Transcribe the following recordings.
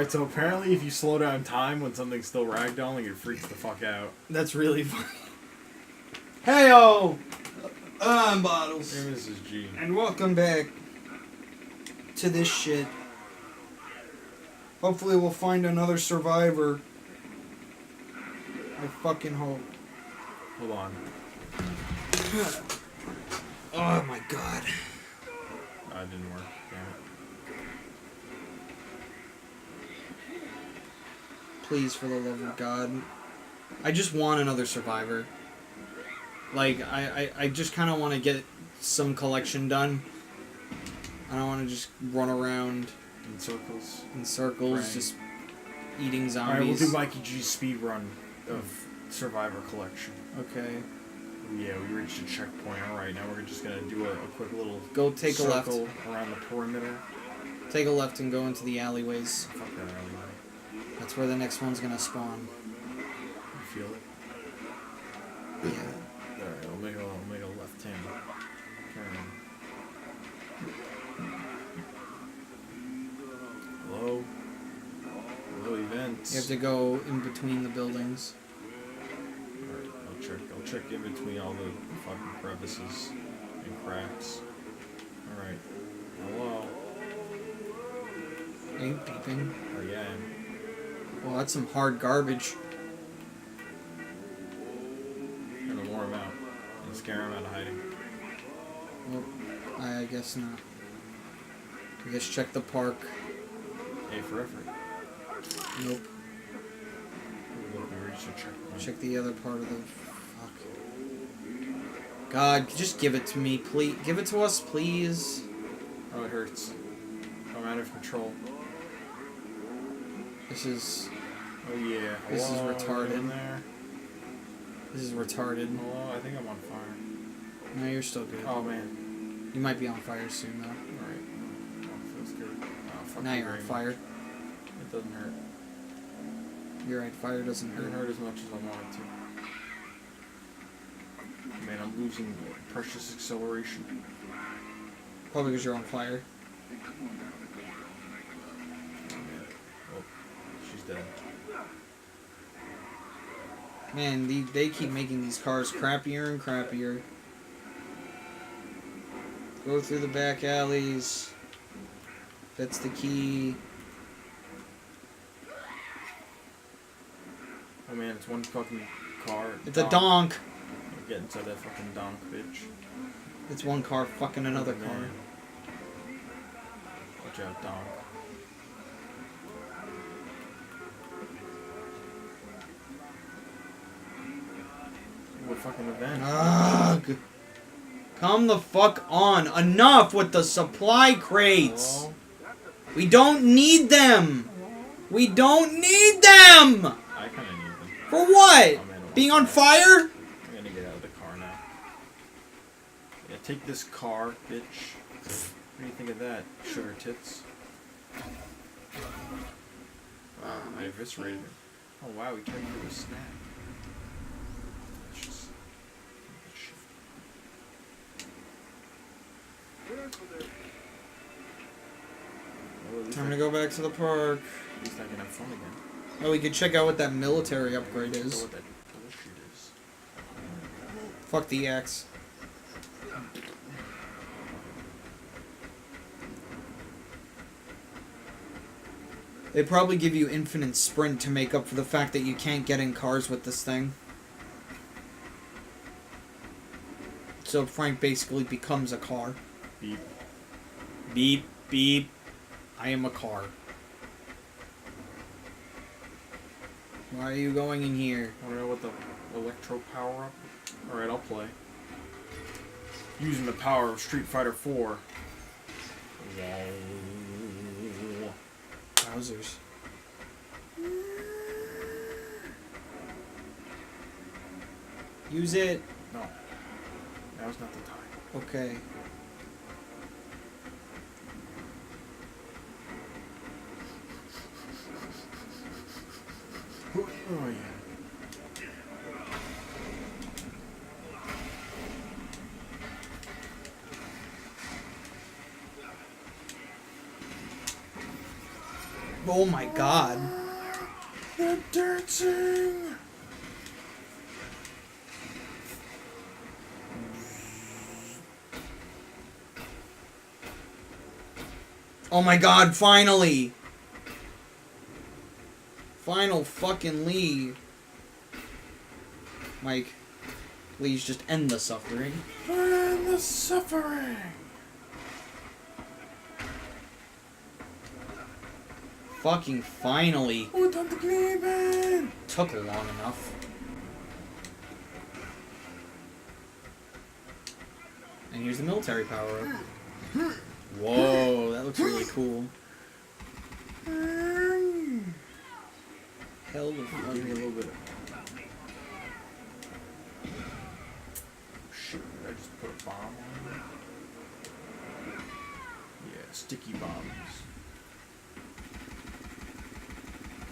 Alright, so apparently if you slow down time when something's still ragdolling, it freaks the fuck out. That's really funny. Hey-o! I'm Bottles. Hey, Mrs. G. And welcome back to this shit. Hopefully we'll find another survivor. I fucking hope. Hold on. Oh my god. That didn't work. Damn it. Please, for the love of God. I just want another survivor. Like, I just kind of want to get some collection done. I don't want to just run around In circles. right. Just eating zombies. Alright, we'll do Mikey G's speed run of Survivor Collection. Okay. Yeah, we reached a checkpoint. Alright, now we're just gonna do a quick little Go take a left. circle around the perimeter. Take a left and go into the alleyways. Fuck that alleyway. That's where the next one's gonna spawn. You feel it? Yeah. Alright, I'll make a left hand. Turn. Hello? Hello, events. You have to go in between the buildings. Alright, I'll check in between all the fucking crevices and cracks. Alright. Hello? Ain't beeping. Oh yeah. Well, that's some hard garbage. Gonna lure him out and scare him out of hiding. Well, I guess not. I guess check the park. A for effort. Nope. Look, we reached a checkpoint. Check the other part of the... Fuck. God, just give it to me, please. Give it to us, please. Oh, it hurts. I'm out of control. This is... Oh yeah. This is Hello, retarded. in there. This is retarded. Hello, I think I'm on fire. No, you're still good. Oh man. You might be on fire soon, though. Alright. Oh, feels good. Oh, fuck Now you you're on very fire. much. It doesn't hurt. You're right, fire doesn't It doesn't hurt. hurt as much as I want it to. Man, I'm losing precious acceleration. Probably because you're on fire. Oh man. Oh, she's dead. Man, they keep making these cars crappier and crappier. Go through the back alleys. That's the key. Oh man, it's one fucking car. It's a donk. Get inside that fucking donk, bitch. It's one car fucking another Oh, car. man. Watch out, donk. What fucking event? Ugh. Come the fuck on. Enough with the supply crates. Hello? We don't need them. We don't need them. I kinda need them. For what? Oh, man, Being on fire? I'm gonna get out of the car now. Yeah, take this car, bitch. What do you think of that, sugar tits? Wow, I eviscerated him. Oh wow, we turned into a snack. Delicious. Well, at least Time to go back to the park. At least I can have fun again. Oh, we could check out what that military upgrade Know is. what that bullshit is. Fuck the axe. They probably give you infinite sprint to make up for the fact that you can't get in cars with this thing. So Frank basically becomes a car. Beep. Beep, beep. I am a car. Why are you going in here? I don't know what the electro power up. Alright, I'll play. Using the power of Street Fighter 4. Wowzers. Use it. No. Now's not the time. Okay. Oh yeah. Oh my god. They're dancing. Oh my god, finally! Final fucking Lee. Mike, please just end the suffering. End the suffering. Fucking finally. Untergeben. Took long enough. And here's the military power up. Whoa, that looks really cool. Hell of a Give me a little bit of... Shit, did I just put a bomb on it? Yeah, sticky bombs.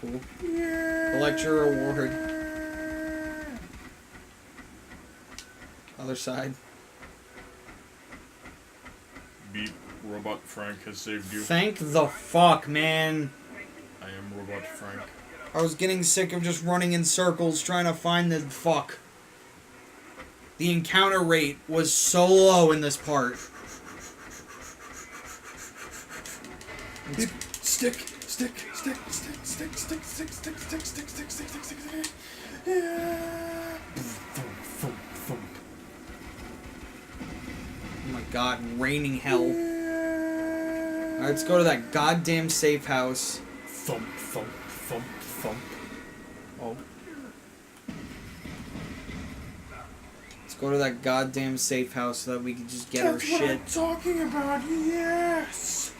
cool. Yeah. Collect your reward. Other side. Beep. Robot Frank has saved you. Thank the fuck, man. I am Robot Frank. I was getting sick of just running in circles trying to find the fuck. The encounter rate was so low in this part. Beep. Stick. Yeah. Oh my god, raining hell. Alright, let's go to that goddamn safe house. Thump. Oh. Let's go to that goddamn safe house so that we can just get our shit. That's what I'm talking about, yes!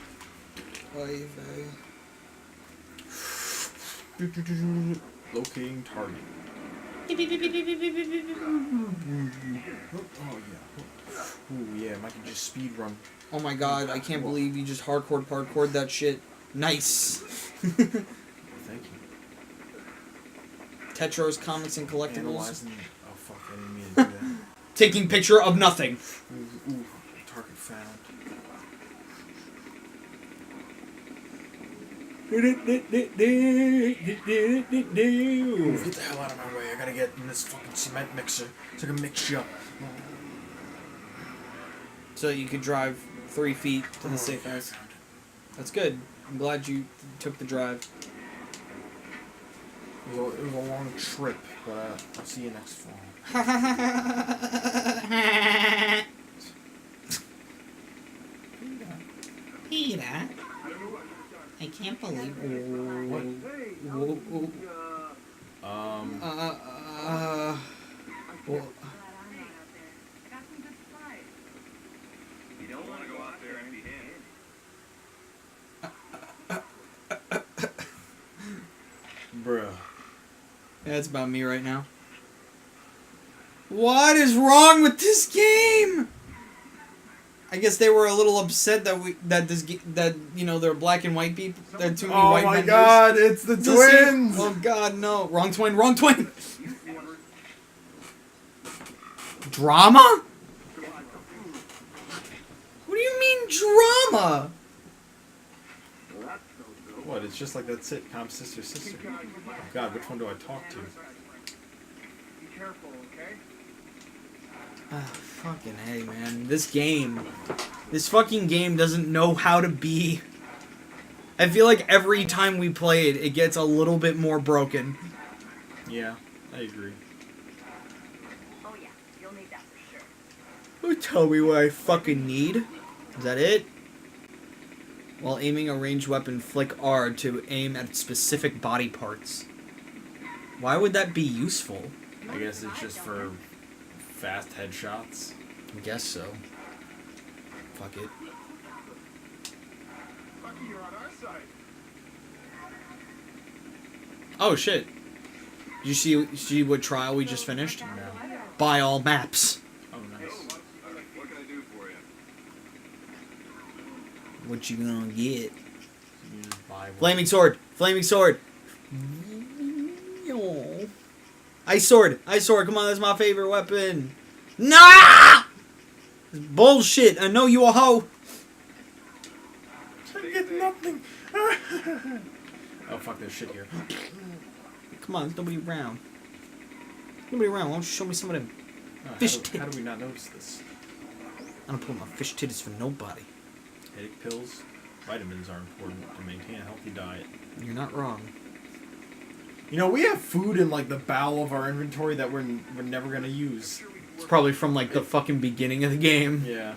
Locating target. Oh yeah. Ooh yeah, Mikey just speed run. Oh my god, I can't believe you just parkoured that shit. Nice! Thank you. Tetros, comics, and collectibles. Analyzing. Oh fuck, I didn't mean to do that. Taking picture of nothing. Ooh, target found. Get the hell out of my way, I gotta get in this fucking cement mixer so I can mix you up. So you could drive 3 feet to the safe house. That's good. I'm glad you took the drive. It was a long trip, but I'll see you next fall. Peter, I can't believe. What? Well, You don't want to go out there empty-handed. Bruh. yeah, it's about me right now. What is wrong with this game? I guess they were a little upset that you know they're black and white people. They're too many white members. God, it's the twins! Oh god, no. Wrong twin! Drama? What do you mean drama? What, it's just like that sitcom Sister. Oh god, which one do I talk to? Be careful, okay? Ah, fucking hey, man. This fucking game doesn't know how to be. I feel like every time we play it, it gets a little bit more broken. Yeah, I agree. Oh yeah, you'll need that for sure. Who told me what I fucking need? Is that it? While aiming a ranged weapon, flick R to aim at specific body parts. Why would that be useful? I guess it's just for fast headshots. I guess so. Fuck it. Lucky you're on our side. Oh shit. Did you see what trial we just finished? No. Buy all maps. Oh, nice. What can I do for you? What you gonna get? You just buy one. Flaming sword! Flaming sword! Ice sword! Ice sword! Come on, that's my favorite weapon! Nah! Bullshit! I know you a hoe! I get nothing. Oh fuck, there's shit here. Come on, there's nobody around. Nobody around. Why don't you show me some of them fish titties? How do we not notice this? I don't put my fish titties for nobody. Headache pills, vitamins are important to maintain a healthy diet. You're not wrong. You know, we have food in like the bowel of our inventory that we're never gonna use. It's probably from like the fucking beginning of the game. Yeah.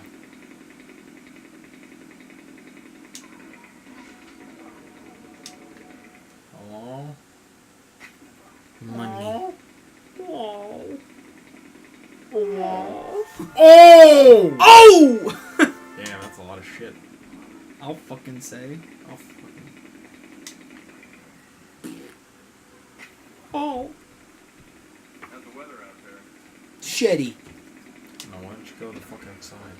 Hello? Money. Oh! Oh! Oh! Damn, that's a lot of shit. I'll fucking say. Oh. How's the weather out there? Shitty. No, why don't you go the fuck outside?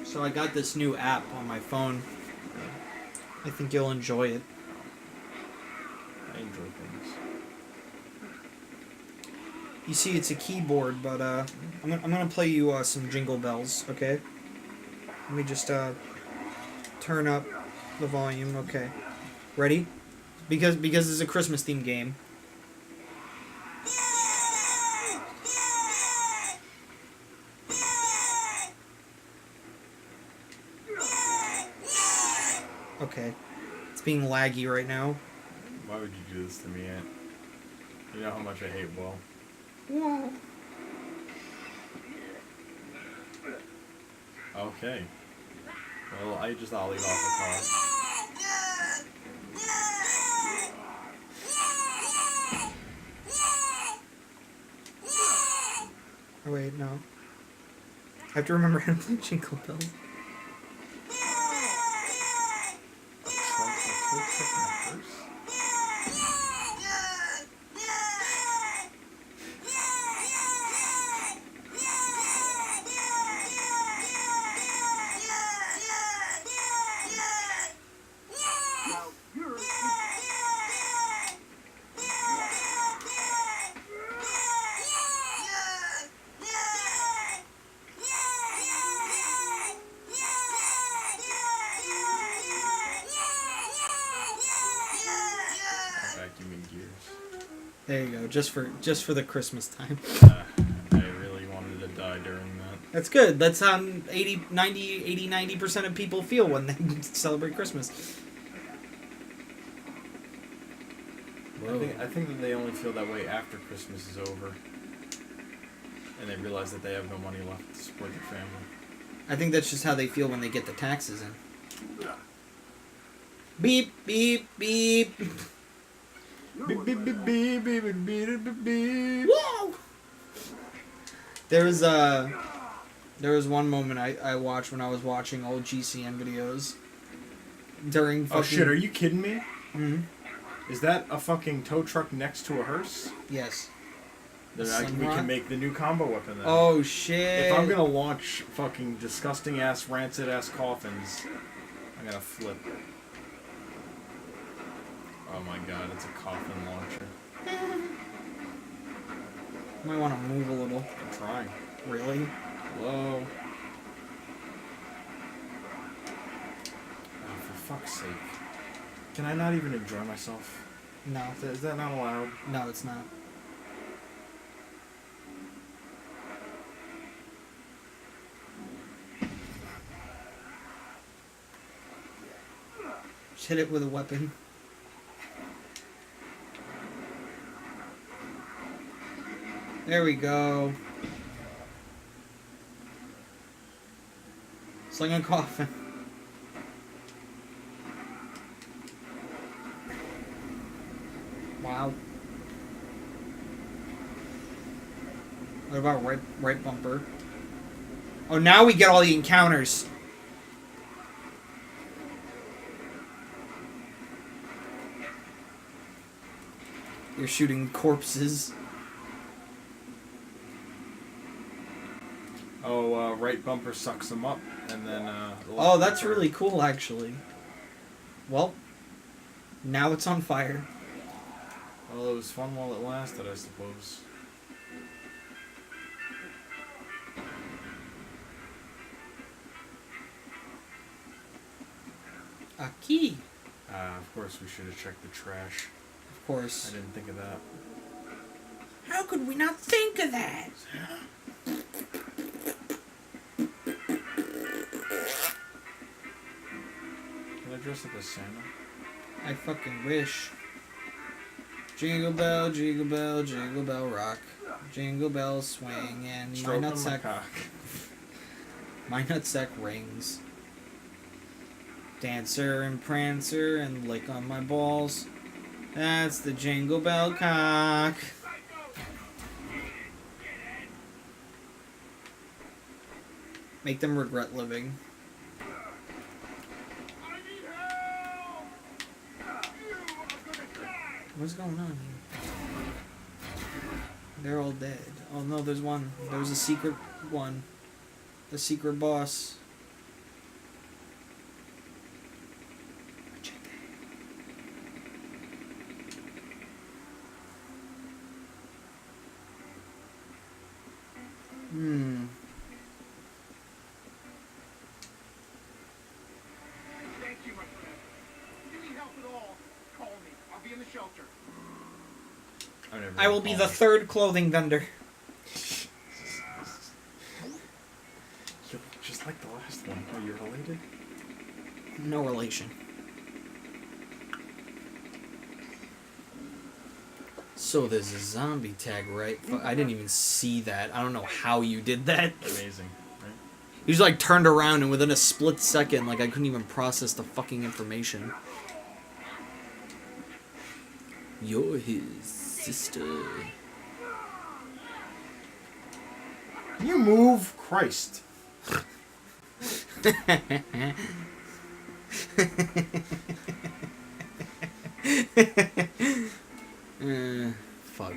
So I got this new app on my phone. I think you'll enjoy it. I enjoy things. You see, it's a keyboard, but I'm gonna play you some Jingle Bells, okay? Let me just turn up the volume, okay? Ready? Because it's a Christmas themed game. Okay, it's being laggy right now. Why would you do this to me, Aunt? You know how much I hate Will. Whoa. Okay. Well, I just ollied off the car. Oh wait, no. I have to remember how to play Jingle Bells. There you go, just for the Christmas time. I really wanted to die during that. That's good. That's how 90% of people feel when they celebrate Christmas. I think that they only feel that way after Christmas is over. And they realize that they have no money left to support their family. I think that's just how they feel when they get the taxes in. Beep, beep, beep. Beep, beep, beep, beep, beep, beep, beep, beep. Whoa! There was one moment I watched when I was watching old GCN videos. During fucking... Oh shit, are you kidding me? Mm-hmm. Is that a fucking tow truck next to a hearse? Yes. Then we can make the new combo weapon then. Oh shit. If I'm gonna launch fucking disgusting ass, rancid ass coffins, I'm gonna flip. Oh my god, it's a coffin launcher. Might want to move a little. I'm trying. Really? Hello? Oh, for fuck's sake. Can I not even enjoy myself? No. Is that not allowed? No, it's not. Just hit it with a weapon. There we go. Sling a coffin. Wow. What about right bumper? Oh, now we get all the encounters. You're shooting corpses. Oh, right bumper sucks them up, and then, Oh, that's really cool, actually. Well, now it's on fire. Well, it was fun while it lasted, I suppose. A key. Of course, we should have checked the trash. Of course. I didn't think of that. How could we not think of that? Can I dress up as Santa? I fucking wish. Jingle bell rock. Jingle bells swing, and Stroke my on my nutsack. cock. My nutsack rings. Dancer and prancer and lick on my balls. That's the jingle bell cock. Make them regret living. What's going on here? They're all dead. Oh no, there's one. There was a secret one. The secret boss. Thank you, my friend. If you need help at all, call me. I'll be in the shelter. I will be the third clothing vendor. You look just like the last one. Are you related? No relation. So there's a zombie tag, right? I didn't even see that. I don't know how you did that. Amazing, right? You just like turned around and within a split second, like I couldn't even process the fucking information. You're his sister. Can you move? Christ. Fuck.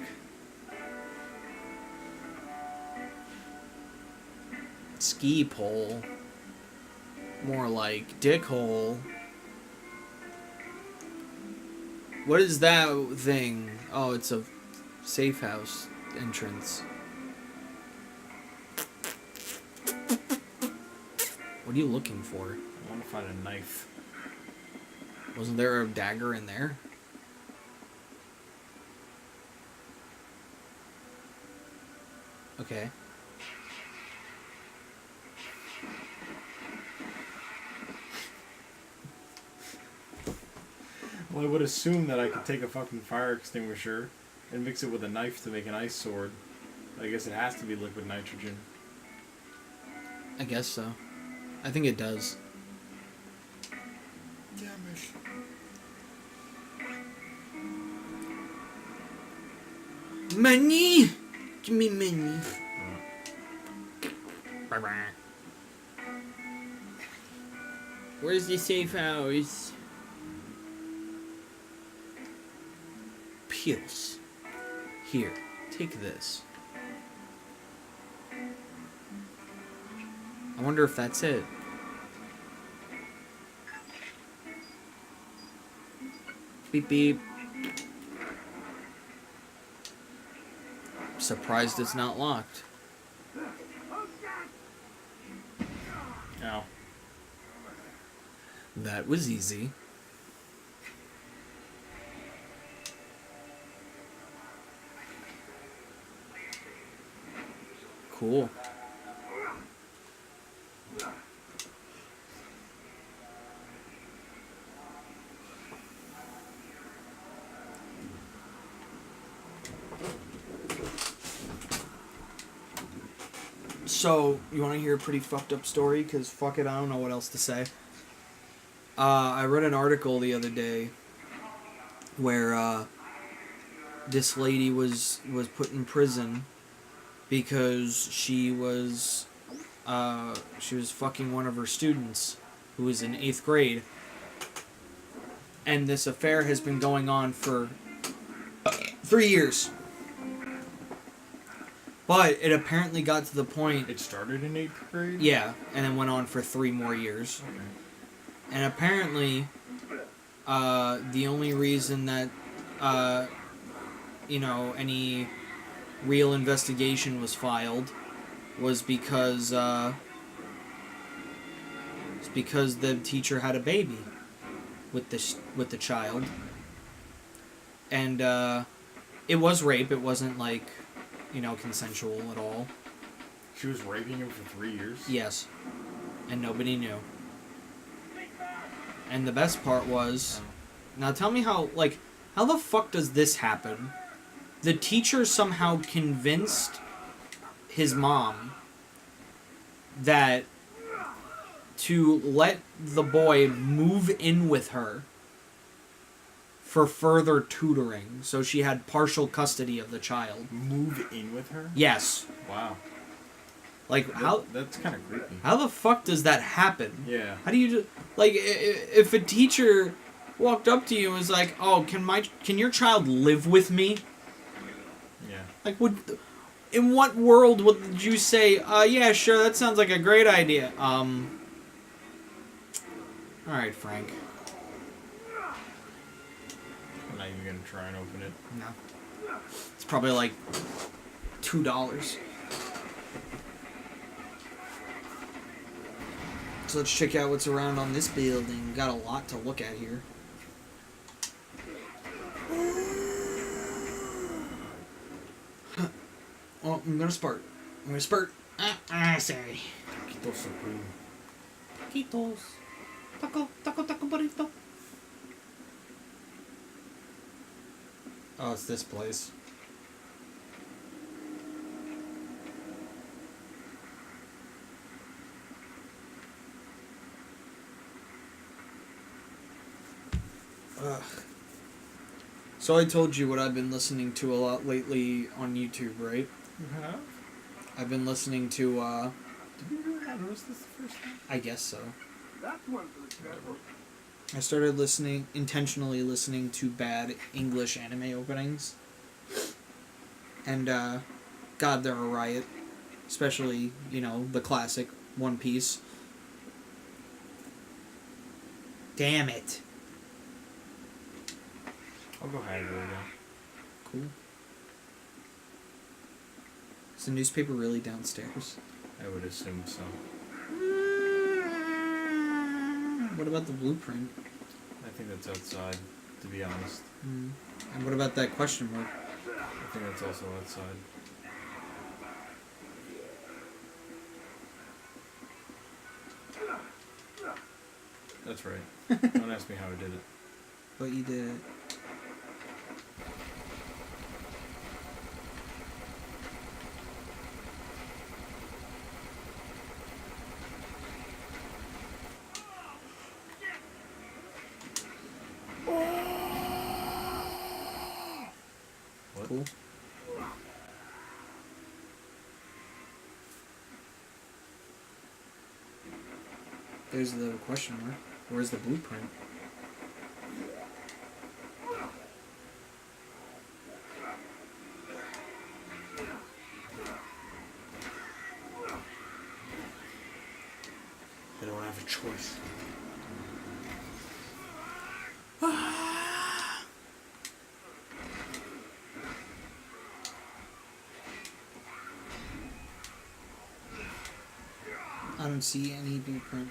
Ski pole. More like dick hole. What is that thing? Oh, it's a safe house entrance. What are you looking for? I want to find a knife. Wasn't there a dagger in there? Okay. Well, I would assume that I could take a fucking fire extinguisher and mix it with a knife to make an ice sword. I guess it has to be liquid nitrogen. I guess so. I think it does. Damn it. Money! Give me money. Where's the safe house? Pills. Here, take this. I wonder if that's it. Beep beep. Surprised it's not locked. Ow. That was easy. Cool. So, you want to hear a pretty fucked up story? Because fuck it, I don't know what else to say. I read an article the other day where this lady was put in prison because she was fucking one of her students who was in 8th grade. And this affair has been going on for 3 years. But it apparently got to the point... It started in 8th grade? Yeah, and then went on for 3 more years. Okay. And apparently, the only reason that, any real investigation was filed was because the teacher had a baby. with the child, and it was rape. It wasn't like, consensual at all. She was raping him for 3 years? Yes, and nobody knew. And the best part was, now tell me how the fuck does this happen? The teacher somehow convinced his mom that to let the boy move in with her for further tutoring, so she had partial custody of the child. Move in with her? Yes. Wow. How? That's kind of creepy. How the fuck does that happen? Yeah. How do you just if a teacher walked up to you and was like, "Oh, can your child live with me?" Yeah. In what world would you say, yeah, sure, that sounds like a great idea. Alright, Frank. I'm not even gonna try and open it. No. It's probably like $2. So let's check out what's around on this building. Got a lot to look at here. Oh, I'm gonna spurt. Sorry. Taquitos supreme. Taquitos. Taco burrito. Oh, it's this place. Ugh. So I told you what I've been listening to a lot lately on YouTube, right? You have? I've been listening to, Did we really not notice this the first time? I guess so. That's one for the camera. I started intentionally listening to bad English anime openings. And, God, they're a riot. Especially, the classic One Piece. Damn it. I'll go hide it again. Cool. Is the newspaper really downstairs? I would assume so. What about the blueprint? I think that's outside, to be honest. And what about that question mark? I think that's also outside. That's right. Don't ask me how I did it. But you did it. What? Cool. There's the question mark. Where's the blueprint? I don't have a choice. I don't see any blueprint.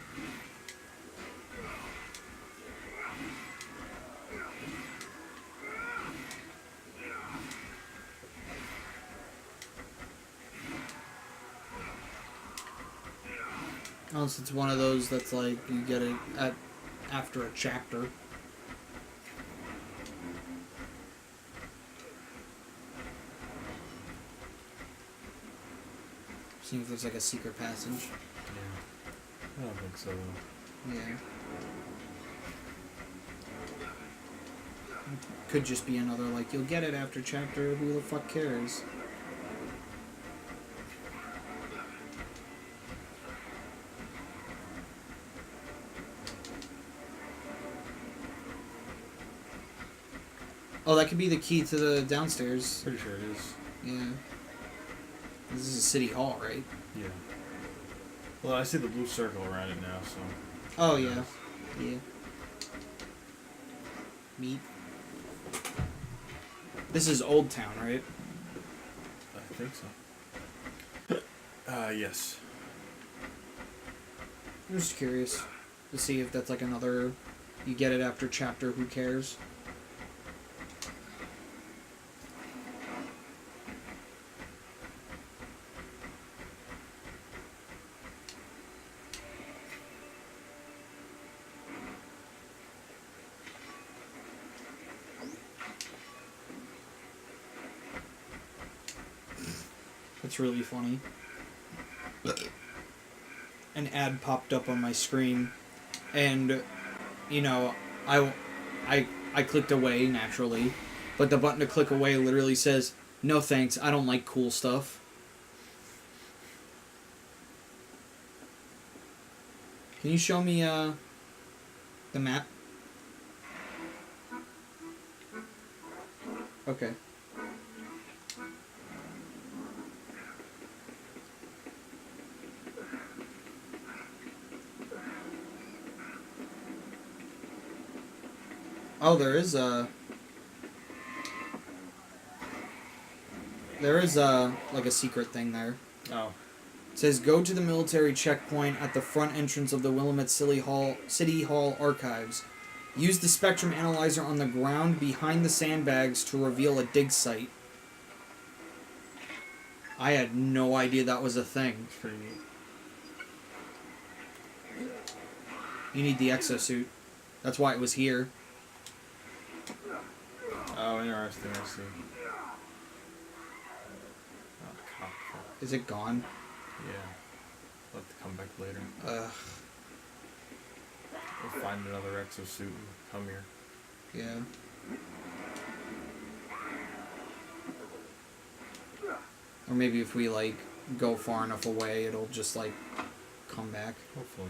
Unless it's one of those that's like you get it after a chapter. See if there's like a secret passage. Yeah. I don't think so, though. Yeah. Could just be another like you'll get it after chapter. Who the fuck cares? Oh, that could be the key to the downstairs. Pretty sure it is. Yeah. This is a city hall, right? Yeah. Well, I see the blue circle around it now, so... Oh, yeah. Yeah. Meat. This is Old Town, right? I think so. Yes. I'm just curious to see if that's like another You get it after chapter, who cares? That's really funny. An ad popped up on my screen, and you know, I clicked away naturally, but the button to click away literally says, "No thanks, I don't like cool stuff." Can you show me the map? Okay. Oh, there is like a secret thing there. Oh. It says, go to the military checkpoint at the front entrance of the Willamette City Hall archives. Use the spectrum analyzer on the ground behind the sandbags to reveal a dig site. I had no idea that was a thing. It's pretty neat. You need the exosuit. That's why it was here. Oh, interesting, I see. Oh, cock. Is it gone? Yeah. I'll have to come back later. Ugh. We'll find another exosuit and come here. Yeah. Or maybe if we, like, go far enough away, it'll just, like, come back. Hopefully.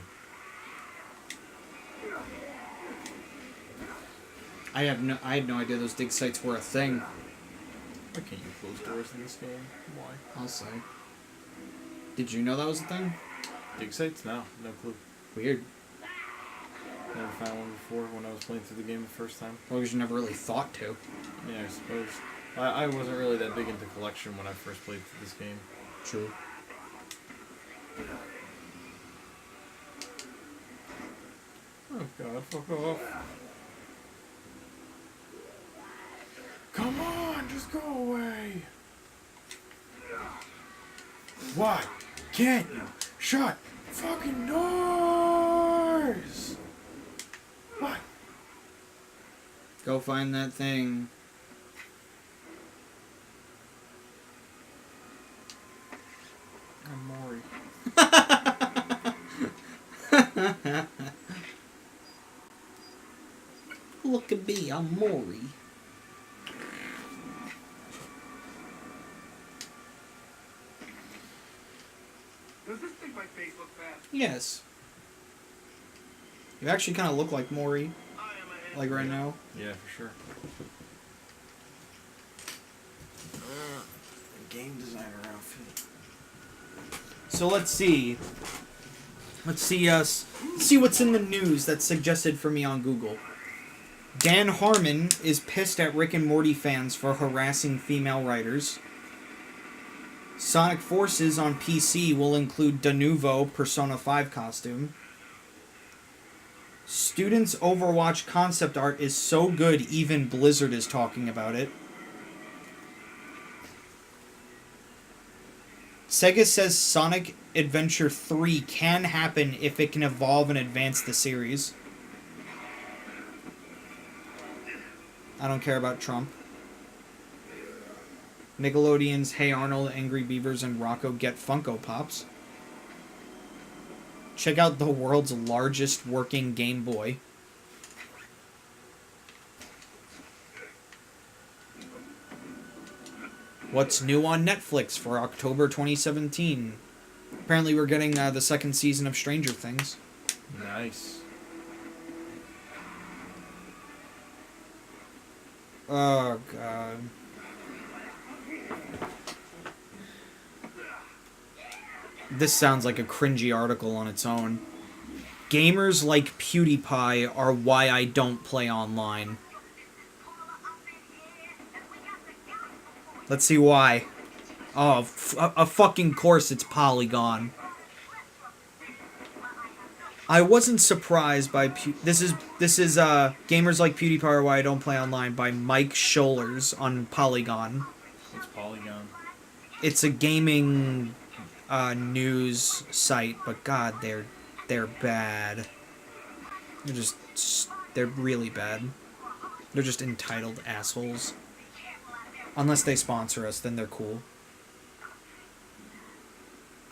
I had no idea those dig sites were a thing. Why can't you close doors in this game? Why? I'll say. Did you know that was a thing? Dig sites? No. No clue. Weird. Never found one before when I was playing through the game the first time. Well, because you never really thought to. Yeah, I suppose. I wasn't really that big into collection when I first played through this game. True. Oh god, fuck off. Come on, just go away! Why can't you shut fucking doors? What? Go find that thing. I'm Maury. Look at me, I'm Maury. Does this make my face look bad? Yes. You actually kind of look like Maury, I am a like right now. Yeah, for sure. Game designer outfit. So let's see. Let's see what's in the news that's suggested for me on Google. Dan Harmon is pissed at Rick and Morty fans for harassing female writers. Sonic Forces on PC will include Denuvo Persona 5 costume. Students' Overwatch concept art is so good even Blizzard is talking about it. Sega says Sonic Adventure 3 can happen if it can evolve and advance the series. I don't care about Trump. Nickelodeon's Hey Arnold, Angry Beavers, and Rocco get Funko Pops. Check out the world's largest working Game Boy. What's new on Netflix for October 2017? Apparently we're getting the second season of Stranger Things. Nice. Oh, God. This sounds like a cringy article on its own. Gamers like PewDiePie are why I don't play online. Let's see why. Oh, a fucking course it's Polygon. I wasn't surprised by this is Gamers Like PewDiePie Are Why I Don't Play Online by Mike Scholars on Polygon. What's Polygon? It's a gaming news site, but God, they're bad. They're really bad. They're just entitled assholes. Unless they sponsor us, then they're cool.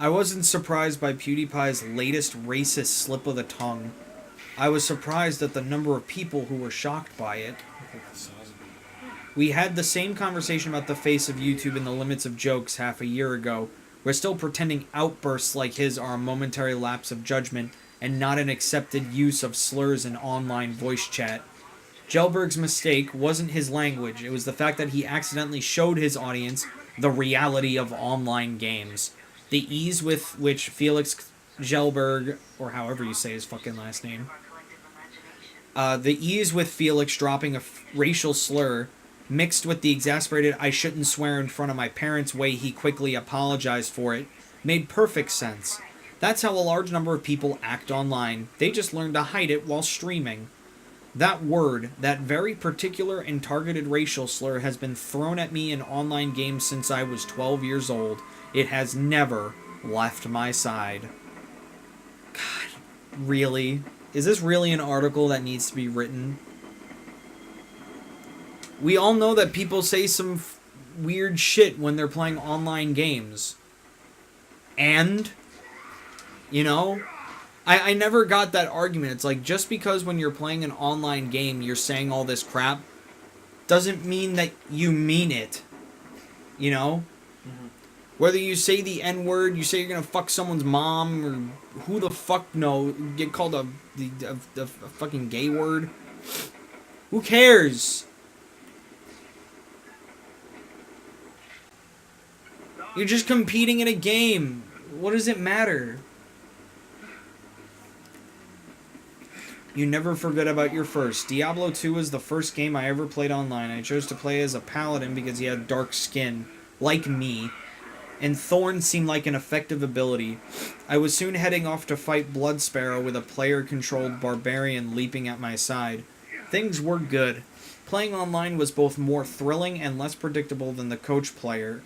I wasn't surprised by PewDiePie's latest racist slip of the tongue. I was surprised at the number of people who were shocked by it. We had the same conversation about the face of YouTube and the limits of jokes half a year ago. We're still pretending outbursts like his are a momentary lapse of judgment and not an accepted use of slurs in online voice chat. Gelberg's mistake wasn't his language, it was the fact that he accidentally showed his audience the reality of online games. The ease with which Felix Gelberg, or however you say his fucking last name, the ease with Felix dropping a racial slur, mixed with the exasperated I shouldn't swear in front of my parents way he quickly apologized for it, made perfect sense. That's how a large number of people act online. They just learn to hide it while streaming. That word, that very particular and targeted racial slur, has been thrown at me in online games since I was 12 years old. It has never left my side. God, really? Is this really an article that needs to be written? We all know that people say some weird shit when they're playing online games. And, you know, I never got that argument. It's like, just because when you're playing an online game you're saying all this crap doesn't mean that you mean it. You know? Mm-hmm. Whether you say the N-word, you say you're gonna fuck someone's mom, or who the fuck no, get called a fucking gay word. Who cares? You're just competing in a game. What does it matter? You never forget about your first. Diablo 2 was the first game I ever played online. I chose to play as a paladin because he had dark skin, like me, and Thorn seemed like an effective ability. I was soon heading off to fight Blood Sparrow with a player-controlled barbarian leaping at my side. Things were good. Playing online was both more thrilling and less predictable than the couch player,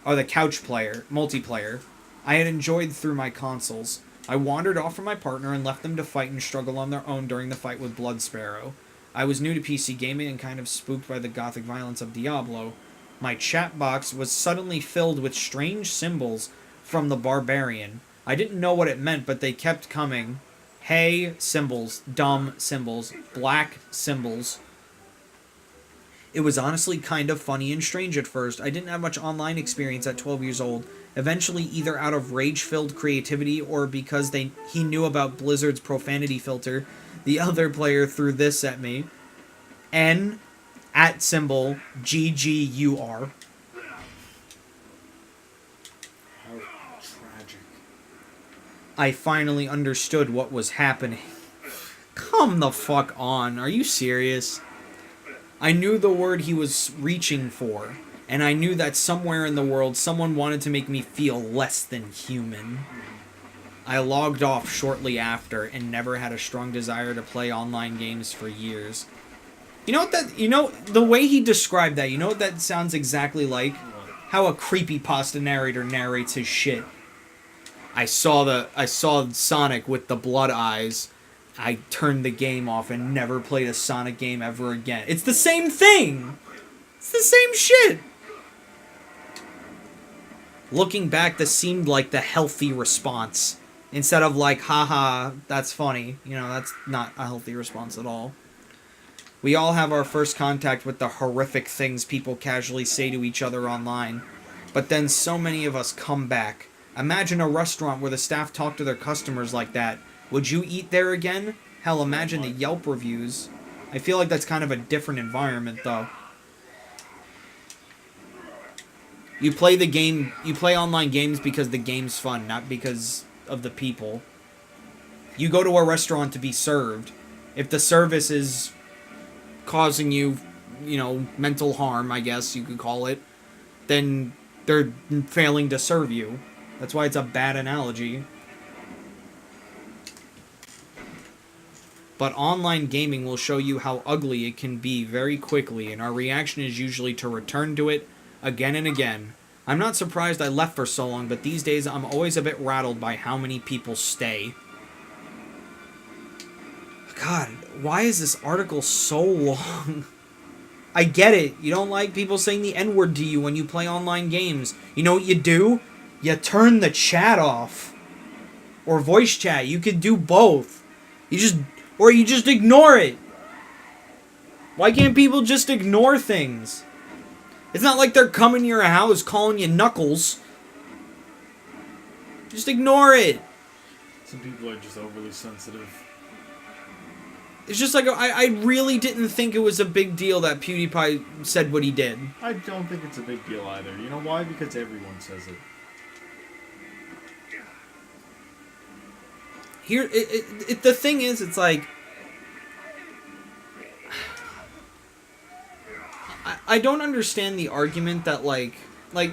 multiplayer, I had enjoyed through my consoles. I wandered off from my partner and left them to fight and struggle on their own during the fight with Blood Sparrow. I was new to PC gaming and kind of spooked by the gothic violence of Diablo. My chat box was suddenly filled with strange symbols from the barbarian. I didn't know what it meant, but they kept coming. Hey, symbols. Dumb symbols. Black symbols. It was honestly kind of funny and strange at first. I didn't have much online experience at 12 years old. Eventually, either out of rage-filled creativity or because he knew about Blizzard's profanity filter, the other player threw this at me. N at symbol GGUR. How tragic. I finally understood what was happening. Come the fuck on. Are you serious? I knew the word he was reaching for, and I knew that somewhere in the world someone wanted to make me feel less than human. I logged off shortly after and never had a strong desire to play online games for years. You know what the way he described that, you know what that sounds exactly like? How a creepypasta narrator narrates his shit. I saw Sonic with the blood eyes. I turned the game off and never played a Sonic game ever again. It's the same thing! It's the same shit! Looking back, this seemed like the healthy response. Instead of like, haha, that's funny. You know, that's not a healthy response at all. We all have our first contact with the horrific things people casually say to each other online. But then so many of us come back. Imagine a restaurant where the staff talk to their customers like that. Would you eat there again? Hell, imagine the Yelp reviews. I feel like that's kind of a different environment, though. You play online games because the game's fun, not because of the people. You go to a restaurant to be served. If the service is causing you, mental harm, I guess you could call it, then they're failing to serve you. That's why it's a bad analogy. but online gaming will show you how ugly it can be very quickly, and our reaction is usually to return to it again and again. I'm not surprised I left for so long, but these days I'm always a bit rattled by how many people stay. God, why is this article so long? I get it. You don't like people saying the N-word to you when you play online games. You know what you do? You turn the chat off. Or voice chat. You could do both. You just ignore it. Why can't people just ignore things? It's not like they're coming to your house calling you knuckles. Just ignore it. Some people are just overly sensitive. It's just like, I really didn't think it was a big deal that PewDiePie said what he did. I don't think it's a big deal either. You know why? Because everyone says it. Here, the thing is, it's like... I don't understand the argument that, like,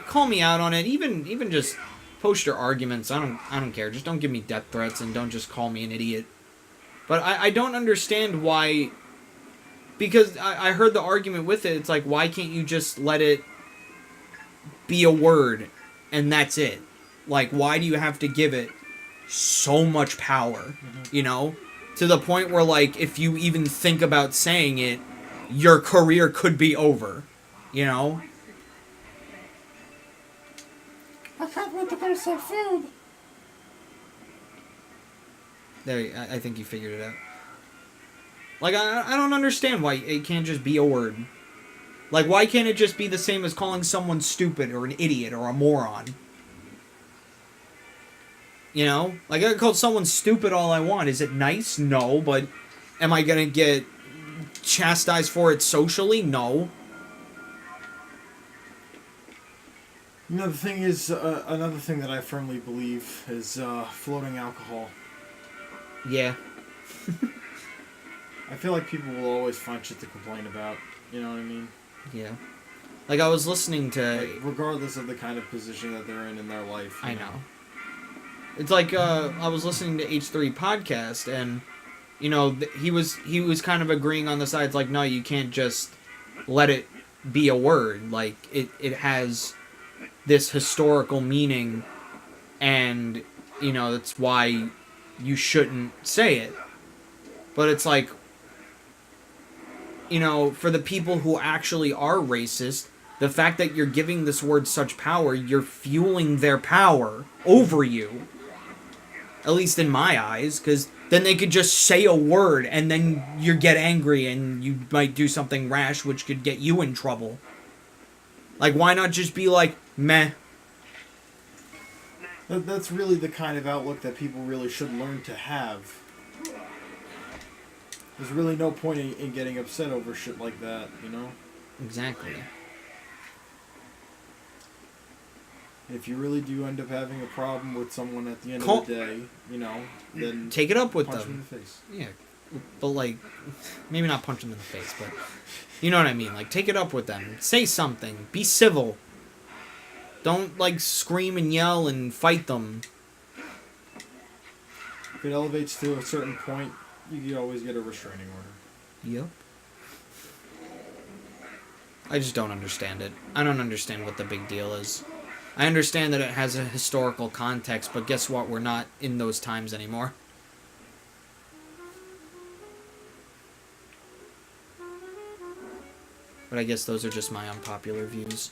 call me out on it. Even just post your arguments. I don't care. Just don't give me death threats and don't just call me an idiot. But I don't understand why... Because I heard the argument with it. It's like, why can't you just let it be a word and that's it? Like, why do you have to give it so much power? You know? To the point where, like, if you even think about saying it, your career could be over. You know? I can't wait to go some food. There, I think you figured it out. Like, I don't understand why it can't just be a word. Like, why can't it just be the same as calling someone stupid or an idiot or a moron? You know? Like, I can call someone stupid all I want. Is it nice? No, but am I gonna get chastised for it socially? No. You know, the thing is, another thing that I firmly believe is floating alcohol. Yeah. I feel like people will always find shit to complain about. You know what I mean? Yeah. Like, I was listening to... Like, regardless of the kind of position that they're in their life. I know. It's like, I was listening to H3 podcast, and, you know, he was kind of agreeing on the sides, like, no, you can't just let it be a word. Like, it has this historical meaning, and, you know, that's why you shouldn't say it. But it's like, you know, for the people who actually are racist, the fact that you're giving this word such power, you're fueling their power over you. At least in my eyes, because then they could just say a word and then you get angry and you might do something rash which could get you in trouble. Like, why not just be like, meh? That's really the kind of outlook that people really should learn to have. There's really no point in getting upset over shit like that, you know? Exactly. If you really do end up having a problem with someone at the end of the day, you know, then take it up with punch them. them in the face. Yeah, but like, maybe not punch them in the face, but you know what I mean. Like, take it up with them. Say something. Be civil. Don't, like, scream and yell and fight them. If it elevates to a certain point, you can always get a restraining order. Yep. I just don't understand it. I don't understand what the big deal is. I understand that it has a historical context, but guess what? We're not in those times anymore. But I guess those are just my unpopular views.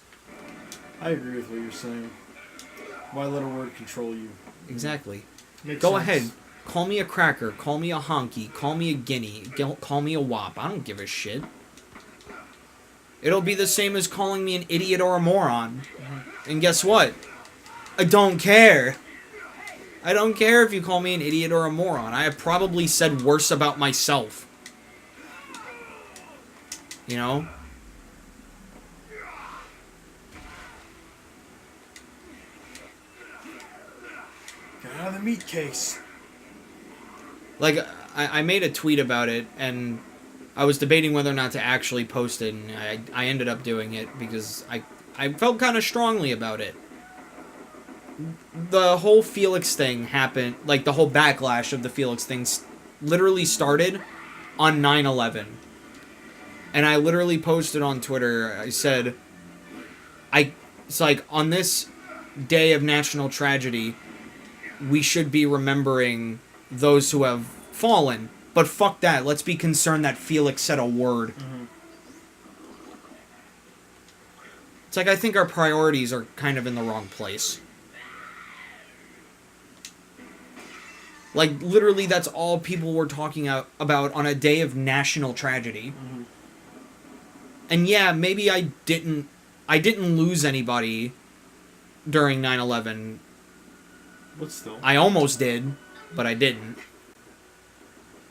I agree with what you're saying. Why let a word control you? Exactly. Makes Go sense. ahead. Call me a cracker. Call me a honky. Call me a guinea. Call me a wop. I don't give a shit. It'll be the same as calling me an idiot or a moron. And guess what? I don't care. I don't care if you call me an idiot or a moron. I have probably said worse about myself. You know? Get out of the meat case. Like, I made a tweet about it, and I was debating whether or not to actually post it, and I ended up doing it because I felt kind of strongly about it. The whole Felix thing happened, like the whole backlash of the Felix thing literally started on 9/11. And I literally posted on Twitter, I said, it's like, on this day of national tragedy, we should be remembering those who have fallen. But fuck that. Let's be concerned that Felix said a word. Mm-hmm. It's like, I think our priorities are kind of in the wrong place. Like, literally, that's all people were talking about on a day of national tragedy. Mm-hmm. And yeah, maybe I didn't lose anybody during 9/11. But still. I almost did, but I didn't.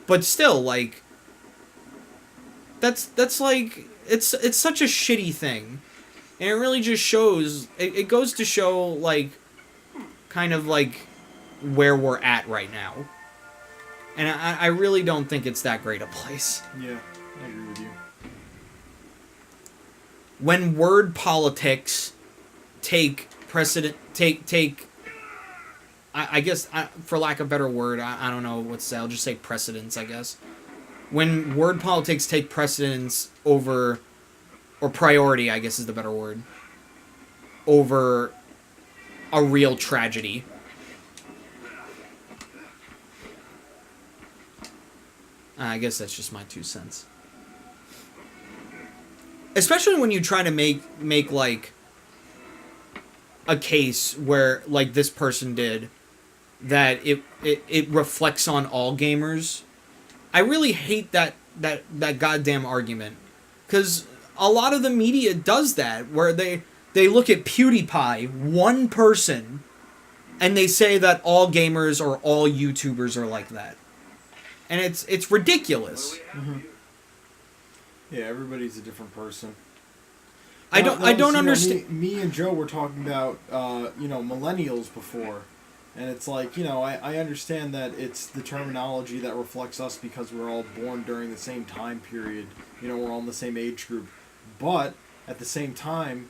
But still, like, that's like, it's such a shitty thing. And it really just shows, it goes to show, like, kind of like where we're at right now. And I really don't think it's that great a place. Yeah, I agree with you. When word politics take precedent, I guess, for lack of a better word, I don't know what to say, I'll just say precedence, I guess. When word politics take precedence over, or priority, I guess is the better word, over a real tragedy. I guess that's just my 2 cents. Especially when you try to make like a case where, like this person did, that it reflects on all gamers. I really hate that goddamn argument, because a lot of the media does that, where they look at PewDiePie, one person, and they say that all gamers or all YouTubers are like that, and it's ridiculous. Mm-hmm. Yeah, everybody's a different person. I don't understand. Me and Joe were talking about millennials before, and it's like, I understand that it's the terminology that reflects us because we're all born during the same time period. We're all in the same age group, but at the same time,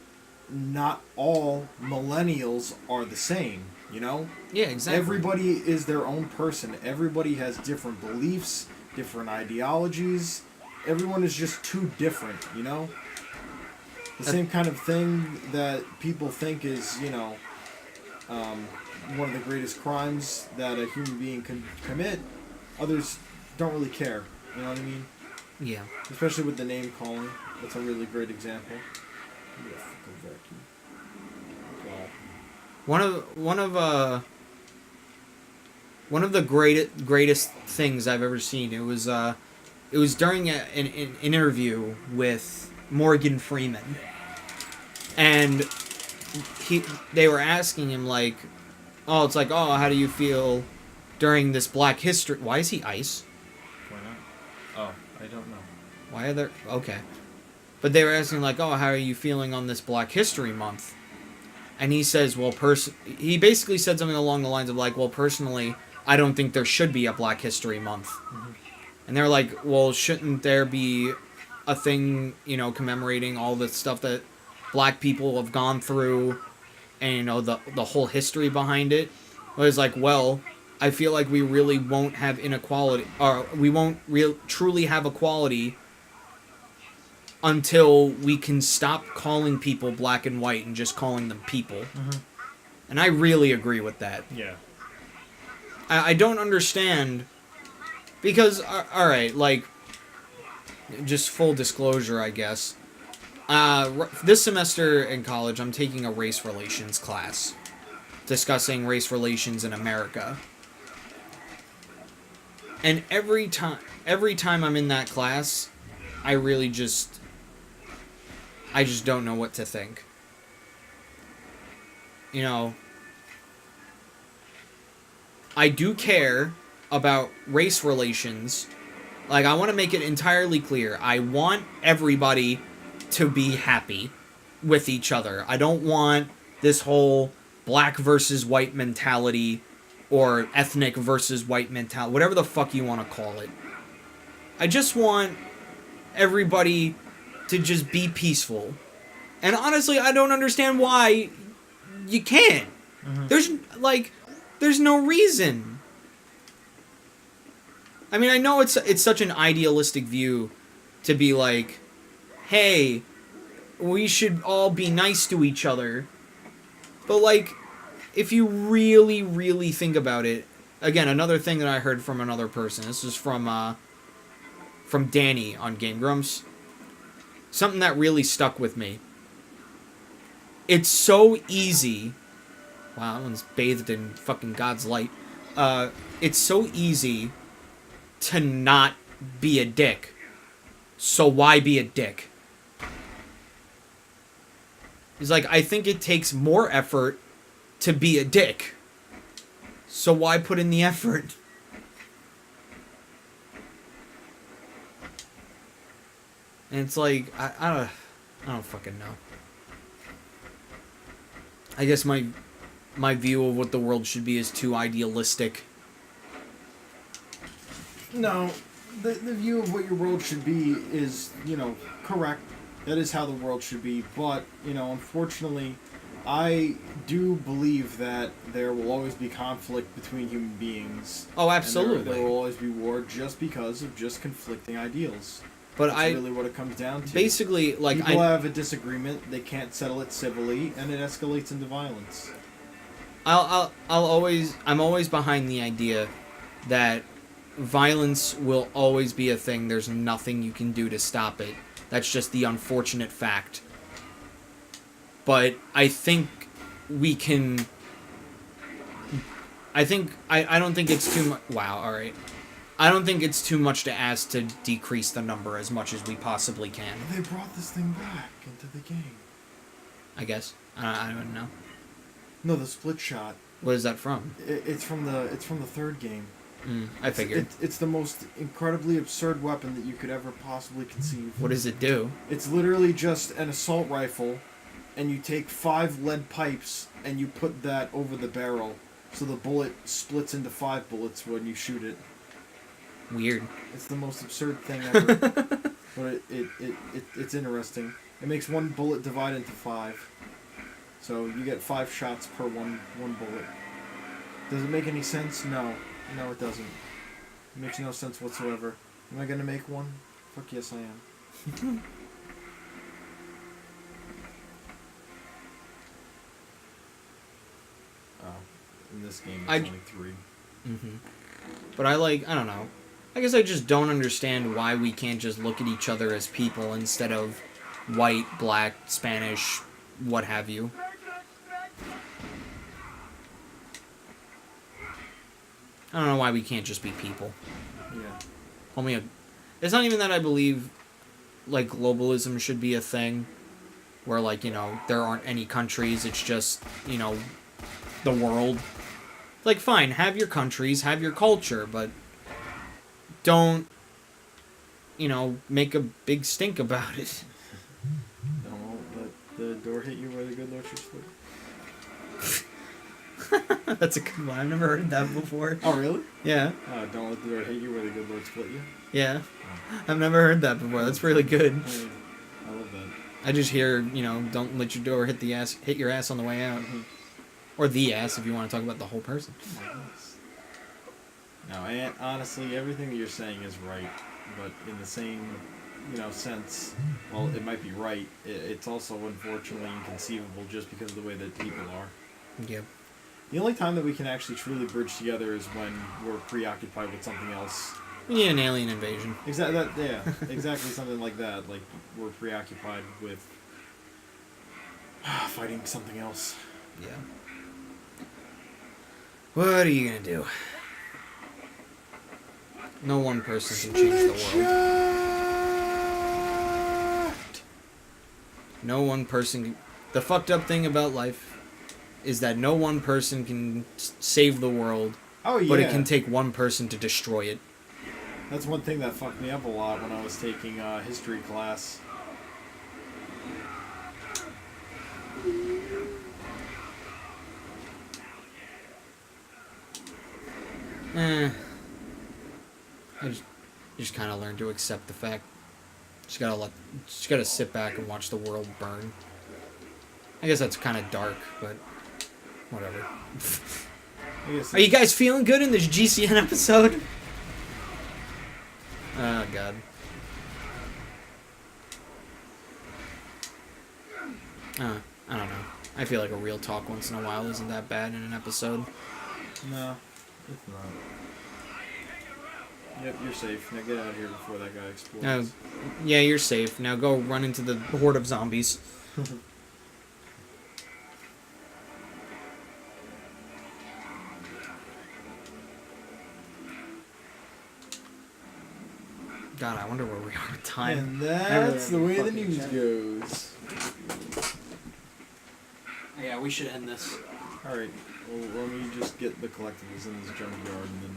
not all millennials are the same. Yeah, exactly. Everybody is their own person. Everybody has different beliefs, different ideologies. Everyone is just too different, The same kind of thing that people think is, one of the greatest crimes that a human being can commit, others don't really care. You know what I mean? Yeah. Especially with the name calling. That's a really great example. One of the greatest things I've ever seen. It was during an interview with Morgan Freeman, and they were asking him like, how do you feel during this Black History? Why is he ice? Why not? Oh, I don't know. Why are there? Okay, but they were asking like, how are you feeling on this Black History Month? And he says, he basically said something along the lines of like, personally, I don't think there should be a Black History Month. Mm-hmm. And they're like, shouldn't there be a thing, commemorating all the stuff that black people have gone through and, the whole history behind it? It was like, I feel like we really won't have inequality, or we won't truly have equality until we can stop calling people black and white and just calling them people. Mm-hmm. And I really agree with that. Yeah. I don't understand, because, alright, like, just full disclosure, I guess. This semester in college, I'm taking a race relations class, discussing race relations in America. And every time I'm in that class, I just don't know what to think. I do care about race relations. Like, I want to make it entirely clear. I want everybody to be happy with each other. I don't want this whole black versus white mentality, or ethnic versus white mentality, whatever the fuck you want to call it. I just want everybody to just be peaceful. And honestly, I don't understand why you can't. Mm-hmm. There's no reason. I mean, I know it's such an idealistic view to be like, hey, we should all be nice to each other. But, like, if you really, really think about it, again, another thing that I heard from another person, this is from Danny on Game Grumps, something that really stuck with me. It's so easy. Wow, that one's bathed in fucking God's light. It's so easy to not be a dick. So why be a dick? He's like, I think it takes more effort to be a dick. So why put in the effort? And it's like, I don't fucking know. I guess my view of what the world should be is too idealistic. No, the view of what your world should be is, correct. That is how the world should be. But, unfortunately, I do believe that there will always be conflict between human beings. Oh, absolutely. And there will always be war just because of just conflicting ideals. But That's really what it comes down to. Basically, like, people have a disagreement, they can't settle it civilly, and it escalates into violence. I'm always behind the idea that violence will always be a thing. There's nothing you can do to stop it. That's just the unfortunate fact. But I think we can... I don't think it's too much... Wow, alright. I don't think it's too much to ask to decrease the number as much as we possibly can. They brought this thing back into the game. I guess. I don't know. No, the split shot. What is that from? It's from the third game. I figured. It's the most incredibly absurd weapon that you could ever possibly conceive. What does it do? It's literally just an assault rifle, and you take 5 lead pipes and you put that over the barrel, so the bullet splits into 5 bullets when you shoot it. Weird. It's the most absurd thing ever. But it's interesting. It makes one bullet divide into 5. So you get 5 shots per one bullet. Does it make any sense? No. No, it doesn't. It makes no sense whatsoever. Am I gonna make one? Fuck yes, I am. Oh. In this game, it's only 3. Mm-hmm. But I don't know. I guess I just don't understand why we can't just look at each other as people instead of white, black, Spanish, what have you. I don't know why we can't just be people. Yeah. It's not even that I believe, like, globalism should be a thing, where, like, there aren't any countries, it's just, the world. Like, fine, have your countries, have your culture, but don't, make a big stink about it. Don't let the door hit you where the good Lord should split. That's a good one. I've never heard that before. Oh, really? Yeah. Don't let the door hit you where the good Lord split you. Yeah. I've never heard that before. That's really good. I love that. I just hear, don't let your door hit your ass on the way out. Mm-hmm. Or the ass if you want to talk about the whole person. Oh my goodness. No, and honestly, everything that you're saying is right, but in the same, sense, well, it might be right. It's also unfortunately inconceivable just because of the way that people are. Yep. The only time that we can actually truly bridge together is when we're preoccupied with something else. We need an alien invasion. Exactly something like that. Like, we're preoccupied with fighting something else. Yeah. What are you gonna do? No one person can change the world. No one person can... The fucked up thing about life is that no one person can save the world, but it can take one person to destroy it. That's one thing that fucked me up a lot when I was taking history class. I just kind of learned to accept the fact. Just gotta sit back and watch the world burn. I guess that's kind of dark, but whatever. I guess Are you guys feeling good in this GCN episode? I feel like a real talk once in a while isn't that bad in an episode. No, it's not. Yep, you're safe. Now get out of here before that guy explodes. Yeah, you're safe. Now go run into the horde of zombies. God, I wonder where we are with time. And that's the way the news goes. Yeah, we should end this. Alright, well, let me just get the collectibles in this junkyard and then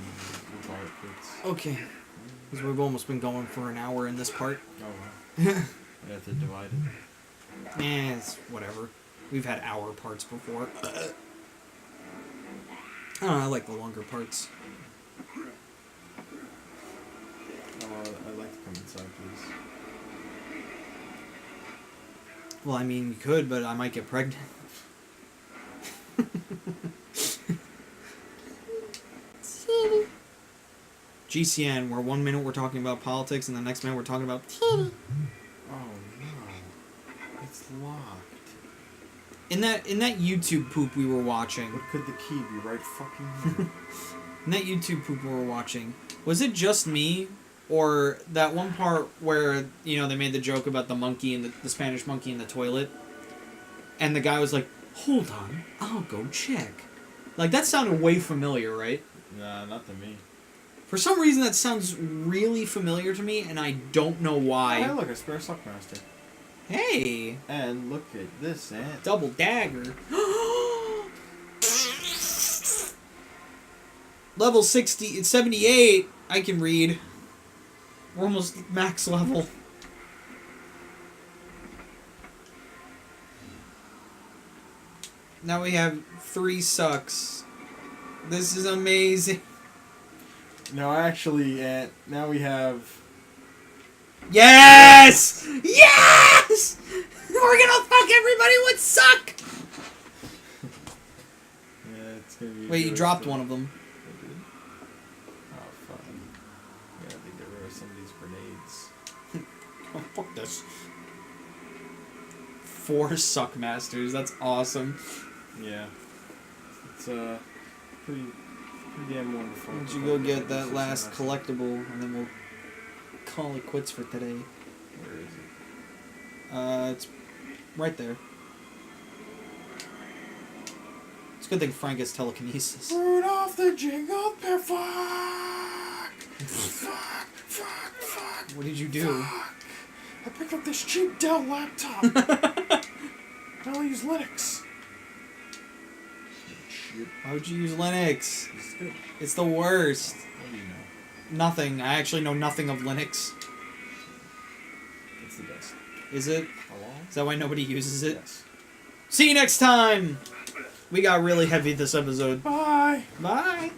we'll call it quits. Okay. Because we've almost been going for an hour in this part. Oh, well. I have to divide it. It's whatever. We've had hour parts before. I don't know, I like the longer parts. I'd like to come inside, please. Well, I mean, you could, but I might get pregnant. GCN, where 1 minute we're talking about politics and the next minute we're talking about Oh no. It's locked. In that YouTube poop we were watching. What could the key be right fucking here? In that YouTube poop we were watching, was it just me, or that one part where, you know, they made the joke about the monkey and the Spanish monkey in the toilet, and the guy was like, "Hold on, I'll go check." Like, that sounded way familiar, right? Nah, not to me. For some reason, that sounds really familiar to me, and I don't know why. Oh, look, a Forsook Master. Hey! And look at this ant. Double dagger. Level 60, it's 78. I can read. We're almost max level. Now we have 3 sucks. This is amazing. No, actually, ant. Now we have. Yes! Yes! We're gonna fuck everybody with suck! Yeah, it's gonna be. Wait, you dropped one of them. I did. Oh, fun. Yeah, I think get rid of some of these grenades. Oh, fuck this. 4 suck masters, that's awesome. Yeah. It's, pretty damn wonderful. Why don't you go get that last collectible, and then we'll call it quits for today. Where is it? It's right there. It's a good thing Frank has telekinesis. Rudolph the Jingle Bell. Fuck! Fuck! What did you do? Fuck! I picked up this cheap Dell laptop. I'll use Linux. Shit. Why would you use Linux? It's good. It's the worst. What do you know? Nothing. I actually know nothing of Linux. It's the best. Is it? Hello? Is that why nobody uses it? Yes. See you next time! We got really heavy this episode. Bye! Bye!